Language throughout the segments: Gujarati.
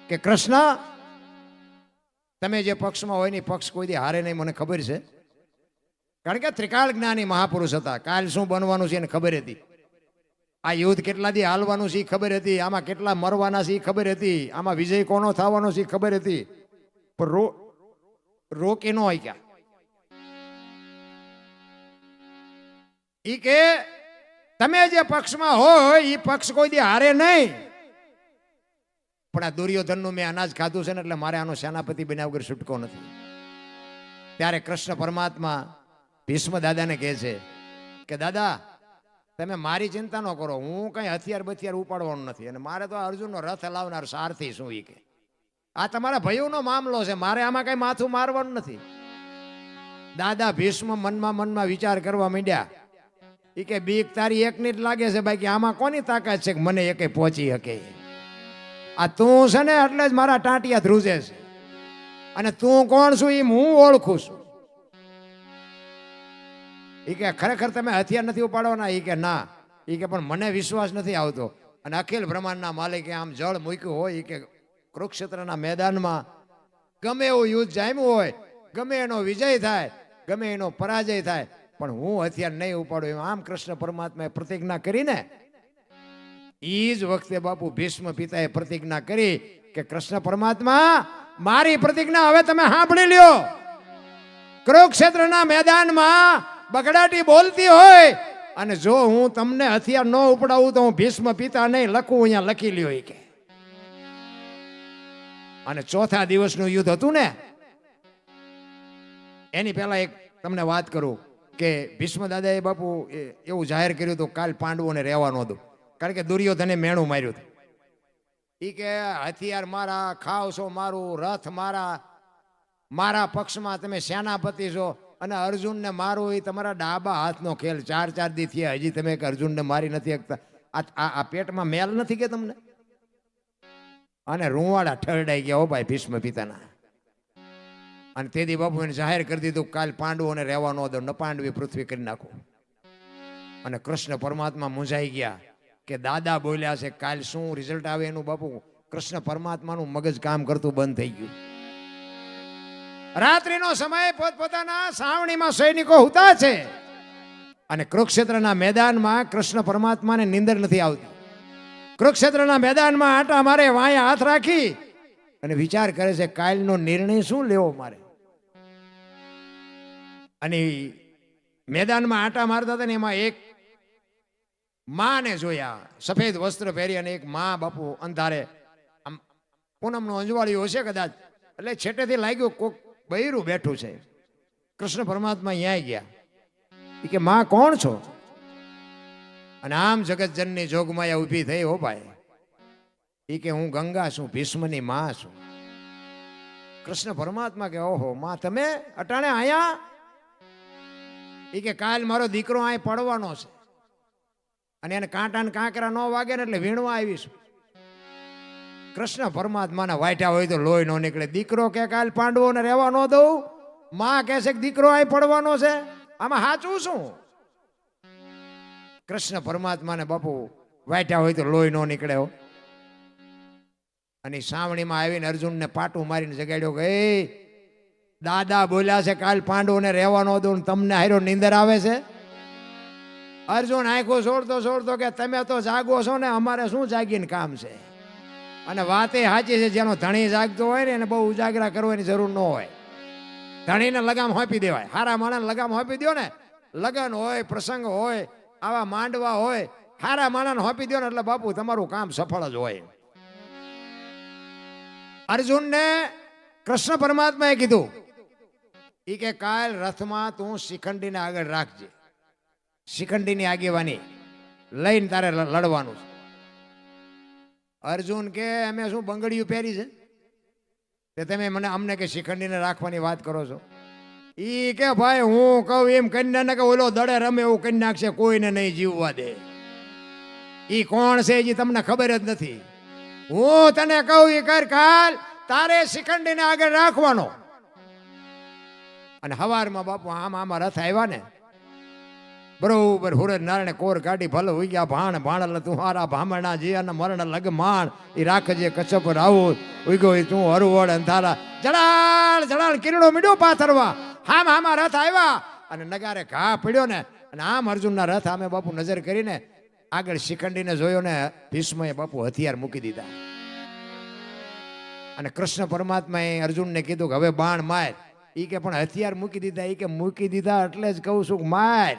કે કૃષ્ણ તમે જે પક્ષમાં હોય ને પક્ષ કોઈ દી હારે નહીં, મને ખબર છે. કારણ કે ત્રિકાળ જ્ઞાની મહાપુરુષ હતા. કાલ શું બનવાનું છે એને ખબર હતી. આ યુદ્ધ કેટલા દી હાલવાનું છે એ ખબર હતી. આમાં કેટલા મરવાના છે એ ખબર હતી. આમાં વિજય કોનો થવાનો છે એ ખબર હતી. પણ રોકી ન હોય ક્યાં. ઈ કે તમે જે પક્ષમાં હોય એ પક્ષ કોઈ દી હારે નહીં. પણ આ દુર્યોધનનું મેં અનાજ ખાધું છે ને એટલે મારે આનો સેનાપતિ બન્યા વગર છૂટકો નથી. ત્યારે કૃષ્ણ પરમાત્મા ભીષ્મ દાદાને કહે છે કે દાદા તમે મારી ચિંતા ન કરો, હું કઈ હથિયાર બથિયાર ઉપાડવાનું નથી, અને મારે તો અર્જુનનો રથ લાવનાર સારથી શું ઈ કે આ તમારા ભયોનો મામલો છે, મારે આમાં કઈ માથું મારવાનું નથી. દાદા ભીષ્મ મનમાં વિચાર કરવા માંડ્યા. ઈ કે બીક તારી એકની જ લાગે છે ભાઈ, કે આમાં કોની તાકાત છે કે મને એકે પહોંચી શકે. આ તું છે ને એટલે જ મારા ટાંટિયા ધ્રુજે છે, અને તું કોણ છું એ હું ઓળખું છું. ઈ કે ખરેખર તમે હથિયાર નથી ઉપાડવાના? ઈ કે ના. ઈ કે પણ મને વિશ્વાસ નથી આવતો. અને અખિલ બ્રહ્માંડના માલિકે આમ જળ મૂક્યું હોય કે કુરુક્ષેત્રના મેદાનમાં ગમે એવું યુદ્ધ જામ્યું હોય, ગમે એનો વિજય થાય, ગમે એનો પરાજય થાય, પણ હું હથિયાર નહીં ઉપાડું એમ આમ કૃષ્ણ પરમાત્માએ પ્રતિજ્ઞા કરીને ઈ જ વખતે બાપુ ભીષ્મ પિતાએ પ્રતિજ્ઞા કરી કે કૃષ્ણ પરમાત્મા મારી પ્રતિજ્ઞા હવે તમે સાંભળી લ્યો. કુરુક્ષેત્રના મેદાનમાં બગડાટી બોલતી હોય અને જો હું તમને હથિયાર ન ઉપડાવું તો હું ભીષ્મ પિતા નહીં લખું, અહીંયા લખી લ્યો કે. અને ચોથા દિવસનું યુદ્ધ હતું ને એની પહેલા એક તમને વાત કરું કે ભીષ્મ દાદાએ બાપુ એવું જાહેર કર્યું હતું કાલ પાંડવોને રહેવાનું હતું. કારણ કે દુર્યોધને મેણું માર્યું હતું. ઈ કે હથિયાર મારા, ખાવશો મારું, રથ મારા પક્ષમાં તમે સેનાપતિ છો, અને અર્જુનને મારું એ તમારા ડાબા હાથનો ખેલ. 4 દી થયા હજી તમે અર્જુનને મારી નથી શકતા. આ પેટમાં મેલ નથી કે તમને? અને રૂવાડા ઠરડાઈ ગયા હો ભાઈ ભીષ્મ પિતાના. અને તેથી બાપુ એને જાહેર કરી દીધું કાલ પાંડવોને રહેવાનો દો, ન પાંડવી પૃથ્વી કરી નાખો. અને કૃષ્ણ પરમાત્મા મૂંઝાઈ ગયા કે દાદા બોલ્યા છે કાલ શું રિઝલ્ટ આવે એનું બાપુ કૃષ્ણ પરમાત્માનું મગજ કામ કરતું બંધ થઈ ગયું. રાત્રિનો સમય પોતપોતાના સાવણીમાં સૈનિકો હુતા છે અને કુરુક્ષેત્રના મેદાનમાં કૃષ્ણ પરમાત્માને નીંદર નથી આવતી. કુરુક્ષેત્રના મેદાનમાં આટા મારે વાયા હાથ રાખી અને વિચાર કરે છે કાલનો નિર્ણય શું લેવો મારે. અને મેદાનમાં આટા મારતા હતા ને એમાં એક માને જોયા, સફેદ વસ્ત્ર પહેરી, અને એક માં બાપુ અંધારે આમ પૂનમનું અંજવાળ્યું હશે કદાચ, એટલે છેટેથી લાગ્યું કોક બૈરું બેઠું છે. કૃષ્ણ પરમાત્મા અહીંયા ગયા. એ કે માં કોણ છો? અને આમ જગતજનની જોગમાયા ઊભી થઈ હો ભાઈ. એ કે હું ગંગા છું, ભીષ્મની માં છું. કૃષ્ણ પરમાત્મા કે ઓહો માં તમે અટાણે આયા? એ કે કાલ મારો દીકરો અહીં પડવાનો છે અને એને કાંટા ને કાંકરા ન વાગે ને એટલે વીણવા આવીશું. કૃષ્ણ પરમાત્માના વાટ્યા હોય તો લોહી ન નીકળે. દીકરો કે કાલ પાંડવોને રહેવા ન દઉં, માં કહે છે કે દીકરો અહીં પડવાનો છે, આમાં સાચું શું? કૃષ્ણ પરમાત્માને બાપુ વાટ્યા હોય તો લોહી ન નીકળે હો. અને સાવણીમાં આવીને અર્જુનને પાટું મારીને જગાડ્યો કે દાદા બોલ્યા છે કાલ પાંડવોને રહેવા ન દઉં, તમને હારો નીંદર આવે છે? અર્જુન આંખો છોડતો કે તમે તો જાગો છો ને, અમારે શું જાગીને કામ છે? અને વાત એ સાચી છે, જેનો ધણી જાગતો હોય ને એને બહુ ઉજાગરા કરવાની જરૂર ન હોય. ધણીને લગામ હોપી દેવાય. હારા માણસને લગામ હોપી દો ને, લગન હોય, પ્રસંગ હોય, આવા માંડવા હોય, હારા માણસને હોપી દો ને એટલે બાપુ તમારું કામ સફળ જ હોય. અર્જુનને કૃષ્ણ પરમાત્માએ કીધું ઈ કે કાલ રથમાં તું શિખંડીને આગળ રાખજે, શિખંડીની આગેવાની લઈને તારે લડવાનું છે. અર્જુન કે અમે શું બંગડીયું પહેરી છે તે તમે મને અમને કે શિખંડીને રાખવાની વાત કરો છો? ઈ કે ભાઈ હું કહું એમ કરી ને કે ઓલો દડે રમે એવું કરી નાખશે, કોઈને નહીં જીવવા દે. ઈ કોણ છે એ તમને ખબર જ નથી. હું તને કહું એ કર, કાલ તારે શિખંડીને આગળ રાખવાનો. અને હવારમાં બાપુ આમાં રથ આવ્યા ને બરોબર હુરજ નારાયણે કોર કાઢી ભલે ઉગ્યા ભાણ ભાણ તુહારા ભામણા જીયાના મરણ લગમાણ એ રાખજે કચ્છપ રાવું ઉગ્યો તું હરવડ અંધારા જડાળ જડાળ કિરણો મીડ્યો પાથરવા હામ હામા રથ આવ્યા અને નગારે ઘા પડ્યો ને અને આમ અર્જુનના રથ આમે બાપુ નજર કરીને આગળ શિખંડીને જોયો ને ભીષ્મએ બાપુ હથિયાર મૂકી દીધા અને કૃષ્ણ પરમાત્માએ અર્જુનને કીધું કે હવે બાણ માર ઈ કે પણ હથિયાર મૂકી દીધા ઈ કે મૂકી દીધા એટલે જ કહું છું માર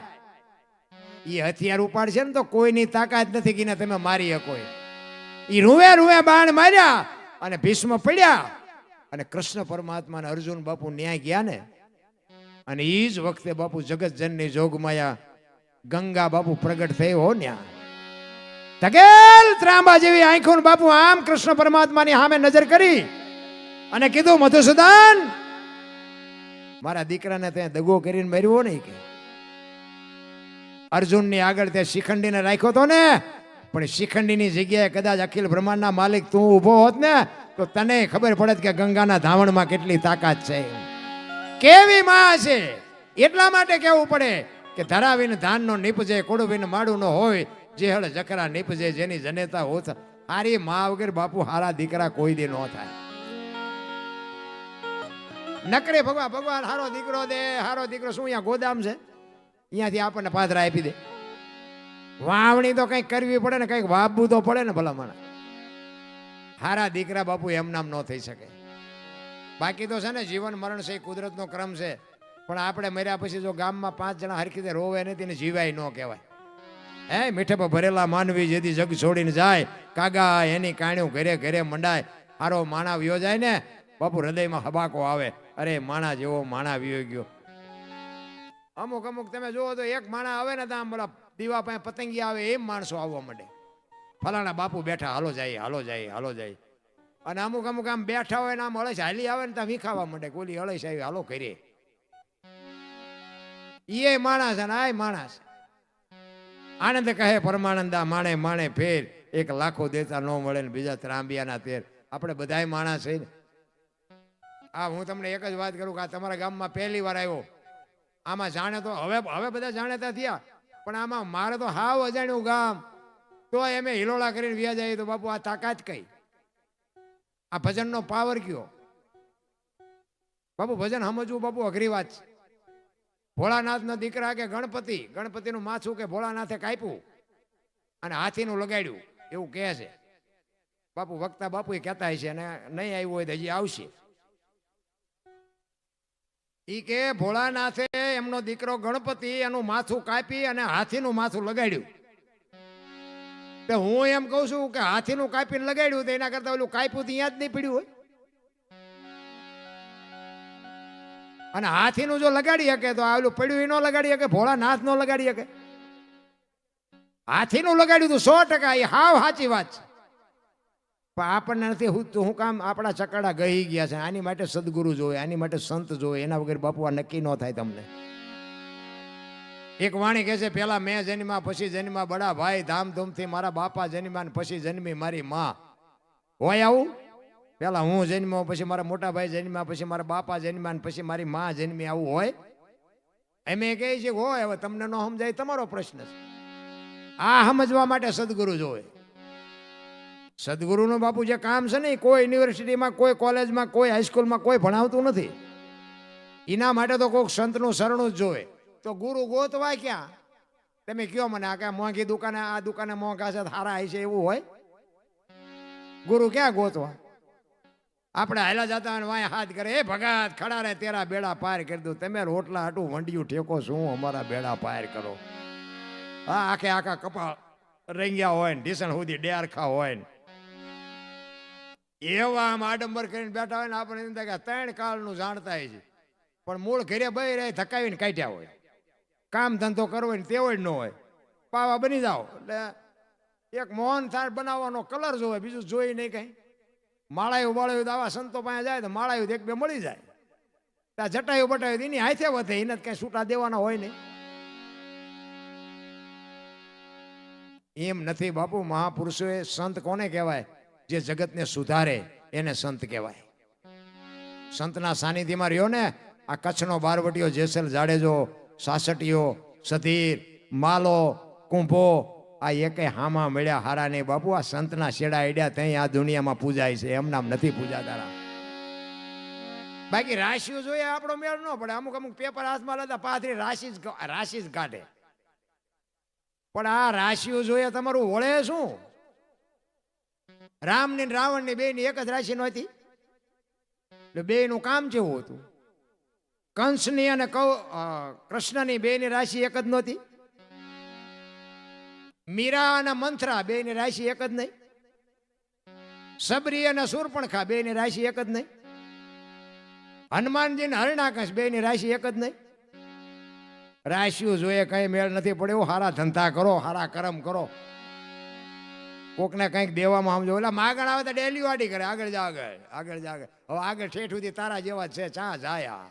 ઈ હથિયાર ઉપાડશે ને તો કોઈની તાકાત નથી કે તમે મારી શકો ઈ રૂવે રૂવે બાણ માર્યા અને ભીષ્મ પડ્યા અને કૃષ્ણ પરમાત્મા ને અર્જુન બાપુ ન્યાય ગયા ને અને ઈ જ વખતે બાપુ જગત જનની જોગમાયા ગંગા બાપુ પ્રગટ થઈ હો ન્યા તકેલ ત્રાંબા જેવી આંખો બાપુ આમ કૃષ્ણ પરમાત્માની સામે નજર કરી અને કીધું મધુસૂદન મારા દીકરાને ત્યાં દગો કરીને માર્યો નહીં કે અર્જુનની આગળ તે શિખંડીને રાખ્યો તો ને પણ શિખંડીની જગ્યાએ કદાચ અખિલ બ્રહ્માંડના માલિક તું ઊભો હોત ને તો તને ખબર પડત કે ગંગાના ધાવણમાં કેટલી તાકાત છે કેવી માં છે એટલા માટે કહેવું પડે કે ધરાવીને ધાનનો નીપજે કોડવીને માડું ન હોય જે હળ જકરા નીપજે જેની જનેતા હોત હારી માં વગર બાપુ હારા દીકરા કોઈ દી ન થાય નકરે ભગવાન હારો દીકરો દે હારો દીકરો શું અહીંયા ગોદામ છે અહીંયાથી આપણને પાદરા આપી દે વાવણી તો કંઈક કરવી પડે ને કંઈક વાવવું તો પડે ને ભલા માણા હારા દીકરા બાપુ એમ નામ ન થઈ શકે બાકી તો છે ને જીવન મરણ છે કુદરતનો ક્રમ છે પણ આપણે મર્યા પછી જો ગામમાં 5 જણા હરખી રીતે રોવે ને તેને જીવાય ન કહેવાય હે મીઠે પર ભરેલા માનવી જેથી જગ છોડીને જાય કાગા એની કાણ્યું ઘરે ઘરે મંડાય હારો માણા વ્યો જાય ને બાપુ હૃદયમાં હબાકો આવે અરે માણા જેવો માણા વ્યો ગયો અમુક અમુક તમે જુઓ તો એક માણા આવે ને તો આમ બોલા દીવા પાસે પતંગી આવે એમ માણસો આવવા માંડે ફલાણા બાપુ બેઠા હાલો જાય હાલો જાય હાલો જાય અને અમુક અમુક આમ બેઠા હોય ને આમ હળસ હાલી આવે ને ત્યાં વીખાવા માંડે કોલી હળસ આવી હાલો કરીએ એ માણસ અને આ માણસ આનંદ કહે પરમાનંદા માણે માણે ફેર 1 લાખો દેતા ન મળે ને બીજા ત્રાંબિયાના તેર આપણે બધાય માણસ છે ને આ હું તમને એક જ વાત કરું કે આ તમારા ગામમાં પહેલી વાર આવ્યો આમાં જાણે તો હવે બધા જાણેતા થયા પણ આમાં મારે તો હાવ અજાણ્યું ગામ તો એમે હિલોળા કરીને વ્યા જાય તો બાપુ આ તાકાત કઈ આ ભજનનો પાવર કયો બાપુ ભજન સમજવું બાપુ અઘરી વાત છે ભોળાનાથનો દીકરા કે ગણપતિનું માથું કે ભોળાનાથે કાપ્યું અને હાથીનું લગાડ્યું એવું કહે છે બાપુ વક્તા બાપુ એ કહેતા છે અને નહીં આવ્યું હોય તો હજી આવશે ઈ કે ભોળાનાથે એમનો દીકરો ગણપતિ એનું માથું કાપી અને હાથીનું માથું લગાડ્યું તો હું એમ કહું છું કે હાથીનું કાપીને લગાડ્યું તો એના કરતા ઓલું કાપ્યું તો અહીંયા જ નહીં પડ્યું હોય અને હાથીનું જો લગાડી શકે તો આવેલું પડ્યું એ ન લગાડી શકે ભોળાનાથ નો લગાડી શકે હાથીનું લગાડ્યું તો 100% એ હાવ સાચી વાત છે પણ આપણને નથી હું કામ આપણા ચકડા ગઈ ગયા છે આની માટે સદગુરુ જોવે આની માટે સંત જોવે એના વગર બાપુ આ નક્કી ન થાય તમને એક વાણી કહે છે પેલા મેં જન્મા પછી જન્મા બડા ભાઈ ધામધૂમથી મારા બાપા જન્મા ને પછી જન્મી મારી માં હોય આવું પેલા હું જન્મ્યો પછી મારા મોટા ભાઈ જન્મ્યા પછી મારા બાપા જન્મ્યા ને પછી મારી માં જન્મી આવું હોય એમ એ કહે છે હોય હવે તમને ન સમજાય તમારો પ્રશ્ન છે આ સમજવા માટે સદગુરુ જોવે સદગુરુનું બાપુ જે કામ છે ને કોઈ યુનિવર્સિટીમાં કોઈ કોલેજમાં કોઈ હાઈસ્કૂલમાં કોઈ ભણાવતું નથી એના માટે તો કોઈક સંતનું શરણું જ જોવે તો ગુરુ ગોતવાય ક્યાં તમે કયો મને આ કે મોંઘી દુકાને આ દુકાને મોંઘા છે સારા હોય છે એવું હોય ગુરુ ક્યાં ગોતવા આપણે હાલા જતા હોય વાય હાથ કરે એ ભગત ખડા રે તેરા બેડા પાર કરી દઉં તમે રોટલા હાટું વંડિયું ઠેકો શું અમારા બેડા પાર કરો હા આખા કપા રંગ્યા હોય ને ઢીસણ સુધી ડેરખા હોય ને એવા આમ આડંબર કરીને બેઠા હોય ને આપણે એમ થાય કે 3 કાળનું જાણતા છે પણ મૂળ ઘરે બઈ રહે ધકાવીને કાઢ્યા હોય કામ ધંધો કરવો ને તેવો જ ન હોય પાવા બની જાઓ એટલે એક મોહન થાળ બનાવવાનો કલર જોવે બીજું જોઈ નહીં કઈ માળાયું બાળાયું આવા સંતો પાસે જાય તો માળાયું 1-2 મળી જાય ત્યાં જટાયું બટાયું એની હાથે વધે એને કઈ છૂટા દેવાના હોય નહીં એમ નથી બાપુ મહાપુરુષોએ સંત કોને કહેવાય જે જગતને સુધારે એને સંત કહેવાય સંતના સાનિધ્યમાં રહ્યો ને આ કચ્છનો બારવટીયો જેસલ જાડેજો સાસટીયો સધીર માલો કુંભો આ એકે હામાં મળ્યા હારા નહીં બાપુ. આ સંતના શેડા એડ્યા ત્યાં આ દુનિયામાં પૂજાય છે, એમનામ નથી પૂજાતા. બાકી રાશિઓ જોઈએ આપણો મેળ ન પડે. અમુક અમુક પેપર હાથમાં લેતા પાથરી રાશિ જ કાઢે. પણ આ રાશિઓ જોઈએ તમારું વળે શું? રામ ની રાવણ ની બે ની એક જ રાશિ નહોતી, એટલે બે નું કામ કેવું હતું? કંસની અને કૃષ્ણની બે ની રાશિ એક જ નહોતી. મીરા અને મંથરા બે ની રાશિ એક જ નહીં. સબરી અને સુરપણખા બે ની રાશિ એક જ નહીં. હનુમાનજી ને હરણાકશ બે ની રાશિ એક જ નહીં. રાશિઓ જોઈએ કઈ મેળ નથી પડ્યો. હારા ધંધા કરો, હારા કરમ કરો. કોકને કંઈક દેવામાં સમજો. એટલે માગણ આવે તો ડેલી વાડી કરે, આગળ જા આગળ જા. હવે આગળ ઠેઠ સુધી તારા જેવા જ છે, ચા જાયા.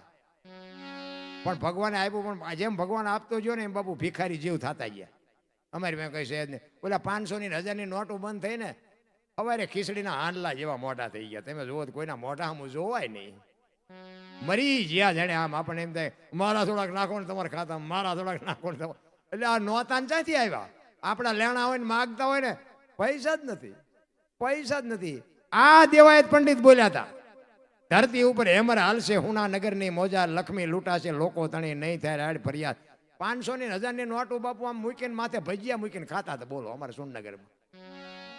પણ ભગવાને આપ્યું, પણ જેમ ભગવાન આપતો ગયો ને એમ બાપુ ભિખારી જીવ થતા ગયા. અમારી મેં કઈ છે જ નહીં. ઓલા 500 ની 1000 ની નોટો બંધ થઈ ને સવારે ખીચડીના હાંડલા જેવા મોટા થઈ ગયા. તમે જોવો કોઈના મોઢા આમ જોવાય નહીં, મરી જ્યાં જાણે. આમ આપણને એમ થાય મારા થોડાક નાખો ને તમારા ખાતા, મારા થોડાક નાખો ને. એટલે આ નોતા ક્યાંથી આવ્યા? આપણા લેણા હોય ને માગતા હોય ને, પૈસા જ નથી, પૈસા જ નથી. આ દેવાયત પંડિત બોલ્યા હતા, ધરતી ઉપર હેમર હાલશે હુના નગરની મોજા, લક્ષ્મી લૂંટાશે લોકો તણી નહીં થાય રાડ ફરિયાદ. 500 ની 1000 ની નોટો બાપુ આમ મૂકીને માથે ભજીયા મૂકીને ખાતા હતા. બોલો અમારા સુરનગરમાં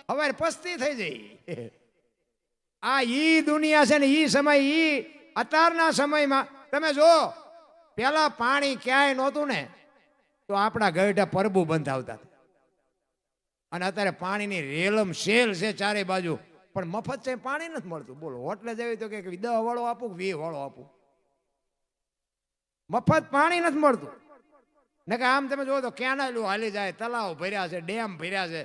હવે પસ્તી થઈ જઈ. આ ઈ દુનિયા છે ને ઈ સમય, ઈ અત્યારના સમયમાં તમે જો પેલા પાણી ક્યાંય નહોતું ને તો આપણા ગઢા પરબુ બંધાવતા હતા. અને અત્યારે પાણીની રેલમ શેલ છે ચારે બાજુ, પણ મફત છે પાણી નથી મળતું. બોલો હોટલે જવી તો કે 10 વાળો આપું, 20 વાળો આપું, મફત પાણી નથી મળતું. ને કે આમ તમે જોવો તો કેનાલું હાલી જાય, તલાવ ભર્યા છે, ડેમ ભર્યા છે.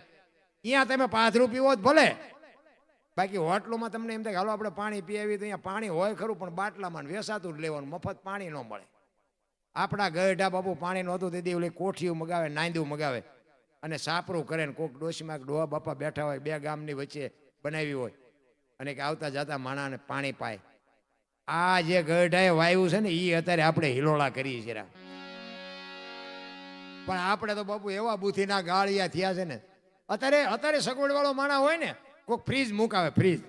અહીંયા તમે 5 રૂપિયા ભલે, બાકી હોટલોમાં તમને એમ થાય હાલો આપણે પાણી પીવી, તો અહીંયા પાણી હોય ખરું પણ બાટલામાં વેસાતું જ લેવાનું, મફત પાણી ન મળે. આપણા ગઢા બાપુ પાણી નહોતું તેથી ઓલી કોઠીઓ મગાવે, નાંદું મગાવે અને સાપરું કરે ને કોક ડોશીમાં ડોહા બાપા બેઠા હોય, બે ગામની વચ્ચે બનાવી હોય અને કે આવતા જતા માણાને પાણી પાય. આ જે ગઢાએ વાયુ છે ને એ અત્યારે આપણે હિલોળા કરીએ છીએ. પણ આપણે તો બાપુ એવા બુથીના ગાળિયા થયા છે ને. અત્યારે સગવડ વાળો માણા હોય ને, કોઈક ફ્રીજ મુકાવે, ફ્રીજ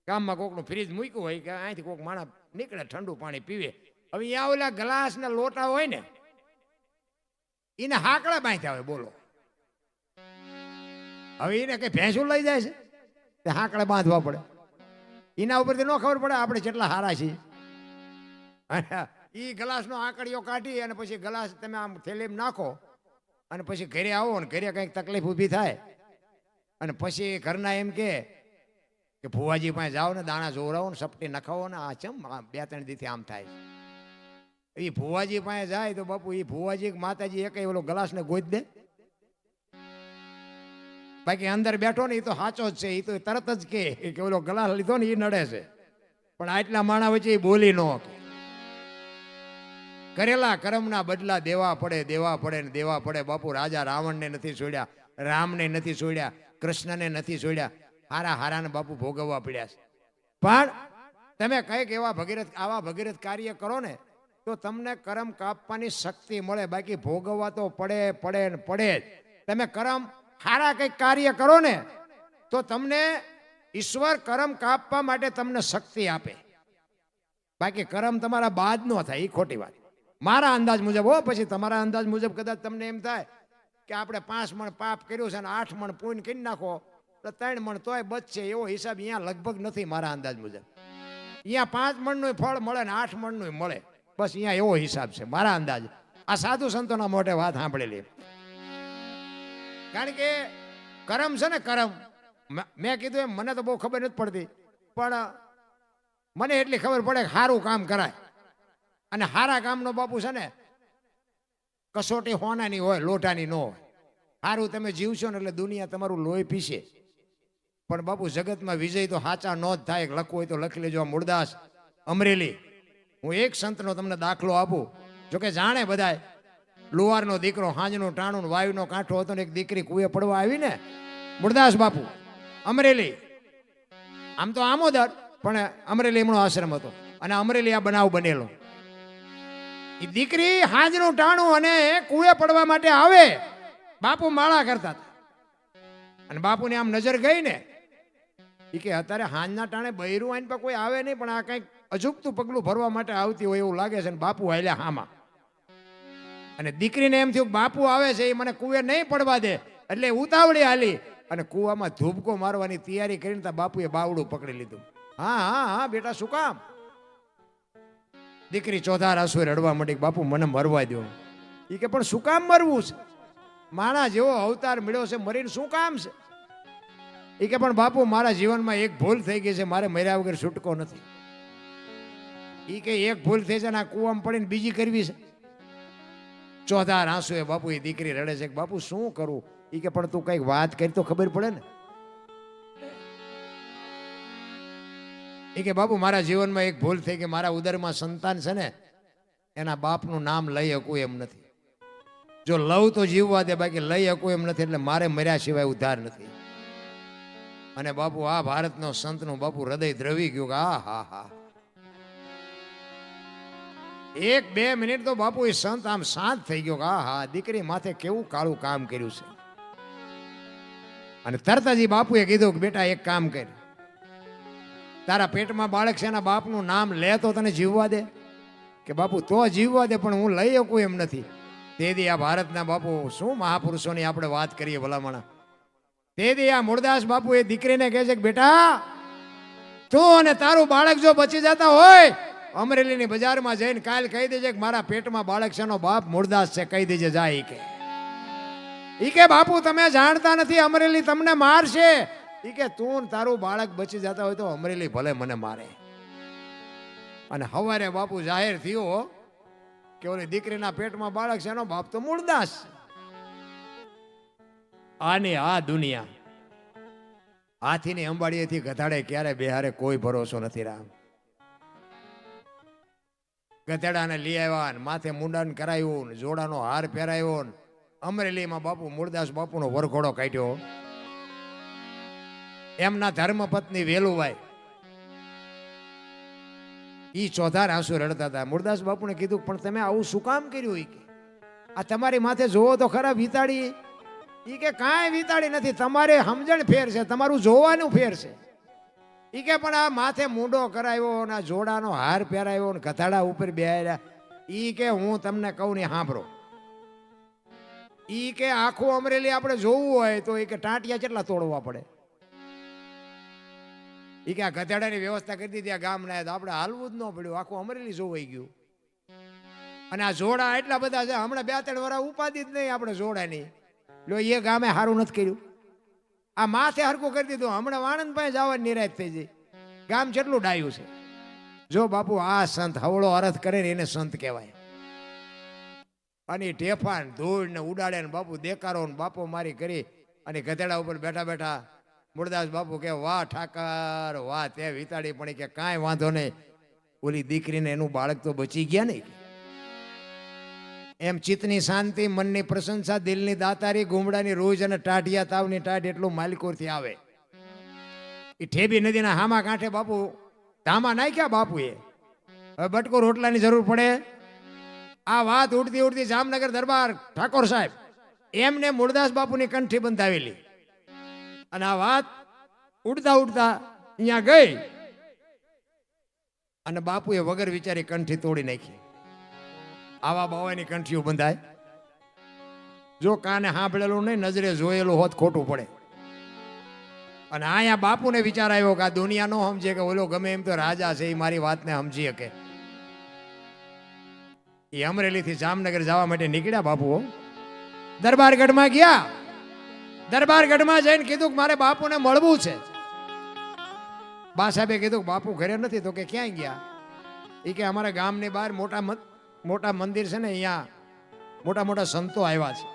ગામમાં કોકનું ફ્રીજ મૂક્યું હોય કે અહીંથી કોઈક માણા નીકળે ઠંડુ પાણી પીવે. હવે અહીંયા ઓલા ગ્લાસ ને લોટા હોય ને એને હાકડા બાંધ્યા હોય. બોલો હવે એને કઈ ભેંસું લઈ જાય છે તે હાકડા બાંધવા પડે. એના ઉપરથી ન ખબર પડે આપણે કેટલા હારા છીએ. એ ગ્લાસનો આંકડીઓ કાઢી અને પછી ગ્લાસ તમે આમ થેલીમાં નાખો અને પછી ઘરે આવો ને ઘરે કંઈક તકલીફ ઊભી થાય અને પછી ઘરના એમ કે ભુવાજી પાસે જાઓ ને દાણા જોવરાવો ને સપટી નખાવો ને. આ ચમ 2-3 દીથી આમ થાય. એ ભુવાજી પાસે જાય તો બાપુ એ ભુવાજી માતાજી એક ઓલો ગ્લાસ ને ગોઈ દે. બાકી અંદર બેઠો ને એ તો સાચો જ છે, એ તો તરત જ કે ઓલો ગ્લાસ લીધો ને એ નડે છે. પણ આટલા માણા વચ્ચે એ બોલી ન કરેલા કર્મના બદલા દેવા પડે, દેવા પડે ને દેવા પડે. બાપુ રાજા રાવણને નથી છોડ્યા, રામને નથી છોડ્યા, કૃષ્ણને નથી છોડ્યા. હારા હારાને બાપુ ભોગવવા પડ્યા છે. પણ તમે કંઈક આવા ભગીરથ કાર્ય કરો ને તો તમને કરમ કાપવાની શક્તિ મળે. બાકી ભોગવવા તો પડે પડે ને પડે જ. તમે કરમ હારા કંઈક કાર્ય કરો ને તો તમને ઈશ્વર કરમ કાપવા માટે તમને શક્તિ આપે. બાકી કરમ તમારા બાદ ન થાય, એ ખોટી વાત મારા અંદાજ મુજબ હો. પછી તમારા અંદાજ મુજબ કદાચ તમને એમ થાય કે આપણે 5 મણ પાપ કર્યું છે અને 8 મણ પુણ્ય કરી નાખો તો 3 મણ તોય બચશે, એવો હિસાબ અહીંયા લગભગ નથી મારા અંદાજ મુજબ. અહીંયા 5 મણનું ફળ મળે ને 8 મણનું મળે, બસ અહીંયા એવો હિસાબ છે મારા અંદાજ. આ સાધુ સંતોના મોઢે વાત સાંભળેલી. કારણ કે કરમ છે ને, કરમ મેં કીધું એમ મને તો બહુ ખબર નથી પડતી, પણ મને એટલી ખબર પડે કે સારું કામ કરાય. અને હારા કામનો બાપુ છે ને કસોટી હોનાની હોય, લોટાની ન હોય. સારું તમે જીવશો ને એટલે દુનિયા તમારું લોહી પીશે. પણ બાપુ જગતમાં વિજય તો સાચા ન જ થાય. લખવું હોય તો લખી લેજો. મૂળદાસ અમરેલી. હું એક સંતનો તમને દાખલો આપું, જોકે જાણે બધાય. લુહારનો દીકરો, હાંજનું ટાણું વાયુનો કાંઠો હતો ને એક દીકરી કુએ પડવા આવી ને. મૂળદાસ બાપુ અમરેલી, આમ તો આમોદર પણ અમરેલી એમનો આશ્રમ હતો અને અમરેલી આ બનાવ બનેલો. એ દીકરી હાજનું ટાણું અને કુએ પડવા માટે આવે, બાપુ માળા કરતા હતા. અને બાપુની આમ નજર ગઈ ને, એ કે અત્યારે હાંજના ટાણે બૈરું આઈને પર કોઈ આવે નહીં, પણ આ કંઈક અજુગતું પગલું ભરવા માટે આવતી હોય એવું લાગે છે. અને બાપુ હાલ્યા હામાં. અને દીકરીને એમ થયું બાપુ આવે છે, એ મને કુએ નહીં પડવા દે, એટલે ઉતાવળી હાલી અને કુવામાં ધૂબકો મારવાની તૈયારી કરીને તા બાપુએ બાવડું પકડી લીધું. હા હા હા બેટા, શું કામ? દીકરી ચોથા આંસુએ રડવા માંડી, બાપુ મને મરવા દો. એ કે પણ શું કામ મરવું છે? માણા જેવો અવતાર મળ્યો છે, મરીને શું કામ છે? એ કે પણ બાપુ મારા જીવનમાં એક ભૂલ થઈ ગઈ છે, મારે મર્યા વગર છૂટકો નથી. એ કે એક ભૂલ થઈ છે ને આ કૂવામાં પડીને બીજી કરવી છે. ચોથા આંસુએ બાપુ એ દીકરી રડે છે કે બાપુ શું કરું? એ કે પણ તું કઈક વાત કરી તો ખબર પડે ને. એ કે બાપુ મારા જીવનમાં એક ભૂલ થઈ કે મારા ઉદરમાં સંતાન છે ને, એના બાપનું નામ લઈ શકું એમ નથી. જો લવ તો જીવવા દે, બાકી લઈ શકું એમ નથી, એટલે મારે મર્યા સિવાય ઉદ્ધાર નથી. અને બાપુ આ ભારતનો સંતનું બાપુ હૃદય દ્રવી ગયું કે આ હા હા. 1-2 મિનિટ તો બાપુ એ સંત આમ શાંત થઈ ગયો કે હા હા, દીકરી માથે કેવું કાળું કામ કર્યું છે. અને તરત જ બાપુએ કીધું કે બેટા એક કામ કર, તારા પેટમાં બાળક છે એના બાપનું નામ લે તો તને જીવવા દે. કે બાપુ તો જીવવા દે, પણ હું લઈ શકું એમ નથી. તેથી આ ભારતના બાપુ શું મહાપુરુષોની આપણે વાત કરીએ ભલામણા. તેથી આ મૂળદાસ બાપુ એ દીકરીને કહે છે કે બેટા તું અને તારું બાળક જો બચી જતા હોય, અમરેલીની બજારમાં જઈને કાલ કહી દેજે કે મારા પેટમાં બાળક છે એનો બાપ મૂળદાસ છે, કહી દેજે જાય. ઈ કે બાપુ તમે જાણતા નથી, અમરેલી તમને મારશે. ઈ કે તું તારું બાળક બચી જતા હોય તો અમરેલી ભલે મને મારે. અને હવારે બાપુ જાહેર થયો કે ઓલી દીકરીના પેટમાં બાળક છે એનો બાપ તો મૂળદાસ. આની આ દુનિયા હાથીની અંબાડીએથી ગધાડે ક્યારે બેહારે કોઈ ભરોસો નથી. રામ ગધેડાને લઈ આવ્યા ને માથે મુંડન કરાયું ને જોડાનો હાર પહેરાયો ને અમરેલીમાં બાપુ મૂળદાસ બાપુનો વરઘોડો કાઢ્યો. એમના ધર્મપત્ની વેલુભાઈ ઈ ચોથા આંસુ રડતા હતા. મૂળદાસ બાપુને કીધું પણ તમે આવું શું કામ કર્યું? ઈ કે આ તમારી માથે જોવો તો ખરા વિતાડી. ઈ કે કાંઈ વિતાડી નથી, તમારે સમજણ ફેર છે, તમારું જોવાનું ફેર છે. ઈ કે પણ આ માથે મૂંડો કરાવ્યો ને જોડાનો હાર પહેરાયો ને ગધાડા ઉપર બેહાર્યા. ઈ કે હું તમને કહું ને સાંભળો. ઈ કે આખું અમરેલી આપણે જોવું હોય તો ઈ કે ટાંટિયા કેટલા તોડવા પડે. ઈ કે આ ગધેડાની વ્યવસ્થા કરી દીધી આ ગામના, આપણે હાલવું જ ન પડ્યું, આખું અમરેલી જોવાઈ ગયું. અને આ જોડા એટલા બધા છે, હમણાં 2-3 વર્ષ ઉપાધિ જ નહીં આપણે જોડાની. લો એ ગામે સારું નથી કર્યું, આ માથે હરકું કરી દીધું, હમણાં વાણંદ પાસે જવાની નિરાશ થઈ જાય. ગામ જેટલું ડાયું છે. જો બાપુ આ સંત હવળો અરથ કરે ને એને સંત કહેવાય. અને ઢેફાન ધૂળ ને ઉડાડે ને બાપુ દેકારો ને બાપુ મારી કરી અને ગધેડા ઉપર બેઠા બેઠા મૂળદાસ બાપુ કે વાહ ઠાકર વાહ, તે વિતાડી. પણ કે કાંઈ વાંધો નહીં, ઓલી દીકરીને એનું બાળક તો બચી ગયા નહીં. એમ ચિત્તની શાંતિ, મનની પ્રશંસા, દિલની દાતારી, ગુમડાની રોજ અને ટાઢિયા તાવની ટાઢ એટલું માલિકોરથી આવે. એ ઠેબી નદીના હામા કાંઠે બાપુ ધામા નાખ્યા બાપુએ. હવે બટકો રોટલાની જરૂર પડે. આ વાત ઉડતી ઉડતી જામનગર દરબાર ઠાકોર સાહેબ એમને મૂળદાસ બાપુની કંઠી બંધાવેલી. અને આ વાત ઉડતા ઉડતા અહીંયા ગઈ અને બાપુએ વગર વિચારી કંઠી તોડી નાખી. આવા બાવાની કંઠીઓ બંધાય? જો કાને સાંભળેલું નહીં, નજરે જોયેલું હોત ખોટું પડે. અને અહીંયા બાપુને વિચાર આવ્યો કે આ દુનિયા નો સમજે કે ઓલો ગમે એમ તો રાજા છે, એ મારી વાતને સમજી શકે. એ અમરેલીથી જામનગર જવા માટે નીકળ્યા બાપુ. દરબારગઢમાં ગયા. દરબારગઢમાં જઈને કીધું કે મારે બાપુને મળવું છે. બા સાહેબે કીધું કે બાપુ ઘરે નથી. તો કે ક્યાંય ગયા? એ કે અમારા ગામની બહાર મોટા મંદિર છે ને, અહીંયા મોટા મોટા સંતો આવ્યા છે,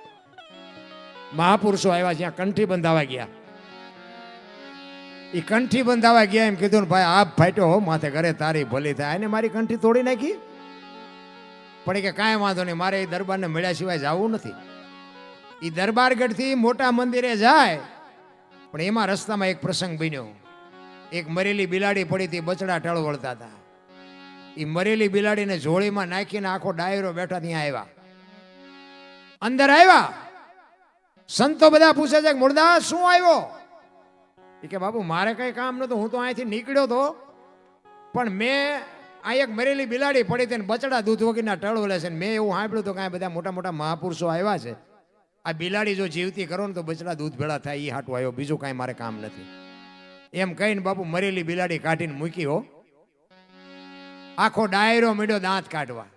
મહાપુરુષો આવ્યા છે, ત્યાં કંઠી બંધાવા ગયા. એ કંઠી બંધાવા ગયા એમ કીધું ને ભાઈ આપ ફાટ્યો હો માથે, ઘરે તારી ભલી થાય. એને મારી કંઠી તોડી નાખી. પણ કે કાંઈ વાંધો નહીં, મારે એ દરબારને મળ્યા સિવાય જવું નથી. એ દરબારગઢથી મોટા મંદિરે જાય, પણ એમાં રસ્તામાં એક પ્રસંગ બન્યો. એક મરેલી બિલાડી પડી હતી, બચડા ટળ વળતા હતા. એ મરેલી બિલાડીને જોડીમાં નાખીને આખો ડાયરો બેઠા ત્યાં આવ્યા. અંદર આવ્યા, સંતો બધા પૂછે છે કે મુરદાસ શું આવ્યો? એ કે બાપુ મારે કઈ કામ નતું, હું તો અહીંથી નીકળ્યો તો, પણ મેં આ એક મરેલી બિલાડી પડી હતી ને બચડા દૂધ વગરના ટળ લે છે. મેં એવું સાંભળ્યું તો કાંઈ બધા મોટા મોટા મહાપુરુષો આવ્યા છે, આ બિલાડી જો જીવતી કરો ને તો બચડા દૂધ ભેળા થાય, એ હાટું આવ્યો, બીજું કાંઈ મારે કામ નથી. એમ કહીને બાપુ મરેલી બિલાડી કાઢીને મૂકી હો. આખો ડાયરો મીડ્યો દાંત કાઢવા.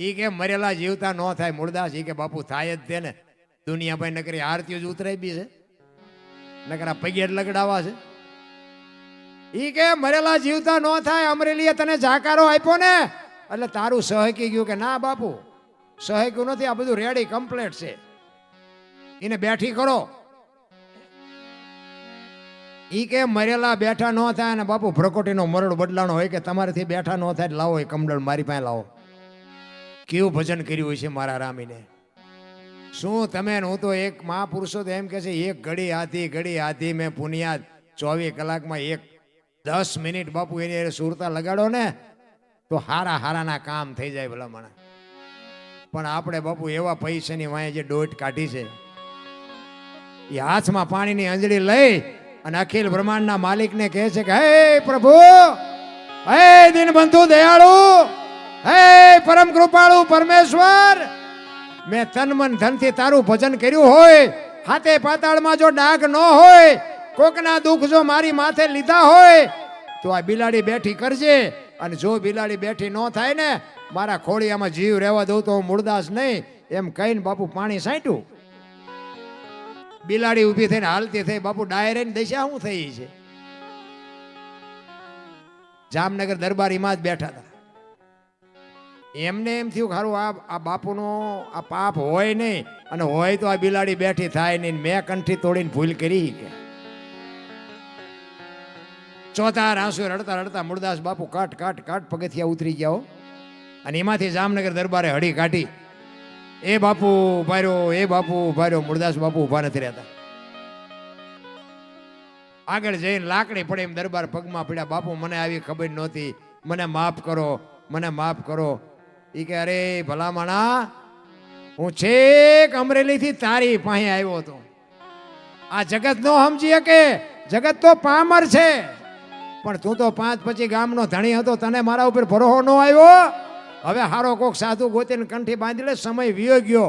ઈ કે મરેલા જીવતા ન થાય મુરદાસ. ઈ કે બાપુ થાય જ તે ને, દુનિયા ભાઈ નકરી આરતીઓ જ ઉતરાઈ બી છે, નકરા પગે લગડાવા છે. ઈ કે મરેલા જીવતા ન થાય, અમરેલીએ તને જાકારો આપ્યો ને એટલે તારું સહકી ગયું. કે ના બાપુ સહક્યું નથી, આ બધું રેડી કમ્પ્લીટ છે, એને બેઠી કરો. ઈ કે મરેલા બેઠા ન થાય ને બાપુ ભ્રકોટીનો મરડ બદલાનો હોય કે તમારાથી બેઠા ન થાય, લાવો એ કમડળ મારી પાસે લાવો. કેવું ભજન કર્યું હોય છે મારા રામીને. શું તમે હું તો એક મહાપુરુષો તો એમ કે છે એક ઘડી હાથી મેં પુનિયાદ 24 કલાકમાં 10 મિનિટ બાપુ એની સુરતા લગાડો ને તો હારાના કામ થઈ જાય ભલા મને. પણ આપણે બાપુ એવા પૈસાની વાંહે જે દોટ કાઢી છે, એ હાથમાં પાણીની અંજળી લઈ અને અખિલ બ્રહ્માંડના માલિકને કહે છે કે હે પ્રભુ, હે દીનબંધુ દયાળુ, હે પરમ કૃપાળુ પરમેશ્વર, મેં તન મન ધનથી તારું ભજન કર્યું હોય, હાથે પાતાળમાં જો ડાઘ ન હોય, કોકના દુઃખ જો મારી માથે લીધા હોય તો આ બિલાડી બેઠી કરજે. અને જો બિલાડી બેઠી ન થાય ને મારા ખોડિયામાં જીવ રહેવા દઉં તો હું મુરદાસ નહીં. એમ કહીને બાપુ પાણી સાંટ્યું. બિલાડી ઊભી થઈને હાલતી થઈ. બાપુ ડાયરેની દશા શું થઈ છે? જામનગર દરબારીમાં જ બેઠા હતા. એમને એમ થયું ખારું આ બાપુનો આ પાપ હોય નહીં, અને હોય તો આ બિલાડી બેઠી થાય નહીં. મેં કંઠી તોડીને ભૂલ કરી કે ચોથા આંસુ રડતા રડતા મુરદાસ બાપુ કાટ પગથિયા ઉતરી ગયા. અને એમાંથી જામનગર દરબારે હળી કાઢી. એ બાપુ ઉભાર્યો, એ બાપુ ઉભાર્યો. મુરદાસ બાપુ ઉભા નથી રહેતા. આગળ જઈને લાકડી પડે એમ દરબાર પગમાં પડ્યા. બાપુ મને આવી ખબર નહોતી, મને માફ કરો, મને માફ કરો. ઈ કે અરે ભલા માણા, હું છેક અમરેલીથી તારી પાસે આવ્યો હતો. આ જગત નો સમજી કે જગત તો પામર છે, પણ તું તો 5 પછી ગામનો ધણી હતો, તને મારા ઉપર ભરોસો ન આવ્યો. હવે હારો કોક સાધુ ગોતીને કંઠી બાંધી લે, સમય વિયો ગયો.